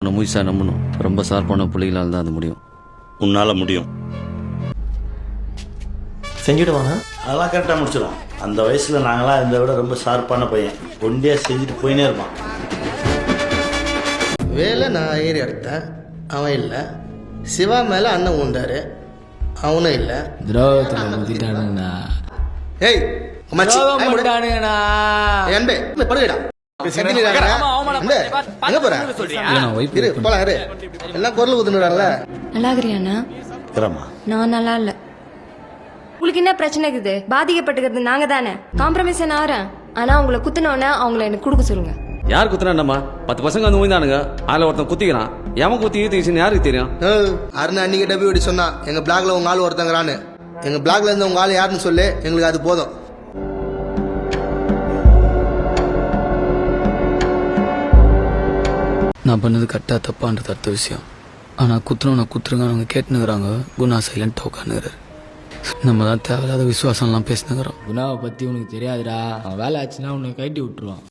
முயற்சியாக நம்பணும். ரொம்ப ஷார்ப்பான பிள்ளைகளால் தான் அது முடியும். உன்னால் முடியும். செஞ்சுடுவாங்க. அதெல்லாம் கரெக்டாக முடிச்சிடும். அந்த வயசில் நாங்களாம் இந்த விட ரொம்ப ஷார்ப்பான பையன். ஒண்டியாக செஞ்சுட்டு போயினே இருப்பான். வேலை நான் ஏறி எடுத்தேன், அவன் இல்லை. சிவா மேலே அண்ணன் ஊண்டாரு, அவனும் இல்லை. துரோகத்தில் முதிட்டானுங்கண்ணா. ஏய் பண்ணிட்டானுங்கண்ணா. அன்பே படுகைடா. எங்க போற? இரு போலாம் இரு. எல்லாம் குரல் ஊத்துனுறான்ல. நல்லா இருக்கிறியாண்ணா? இருக்கிறாம்மா. நான் நல்லா இல்ல. உங்களுக்கு என்ன பிரச்சனை இருக்குது? பாதிக்கப்பட்டுக்கிறது நாங்க தானே. காம்ப்ரமைஸ் என்ன ஆறேன். ஆனா உங்களை குத்துனோன்னா அவங்கள எனக்கு கொடுக்க சொல்லுங்க. யார் குத்துறாண்டம்மா? 10 பசங்க வந்து ஊய்ந்தானுங்க. அதில் ஒருத்தன் குத்திக்கிறான். எவன் குத்தி ஈத்துச்சுன்னு யாருக்கு தெரியும்? அருண் அன்னைக்கு டபி ஓடி சொன்னா எங்க பிளாக்ல உங்க ஆள் ஒருத்தங்கிறான்னு. எங்க பிளாக்ல இருந்த உங்க ஆள் யாருன்னு சொல்லு, எங்களுக்கு அது போதும். நான் பண்ணது கரெக்டாக தப்பான்றது அடுத்த விஷயம். ஆனால் குத்துறவனை குத்துருங்க அவங்க கேட்டுனுக்குறாங்க. குணா சைலண்ட்டாக உட்காந்துக்கிறாரு. நம்ம தான் தேவையில்லாத விசுவாசம்லாம் பேசினுக்கிறோம். குணாவை பற்றி உனக்கு தெரியாதுடா. அவன் வேலை ஆச்சுன்னா உன்னை கட்டி விட்டுருவான்.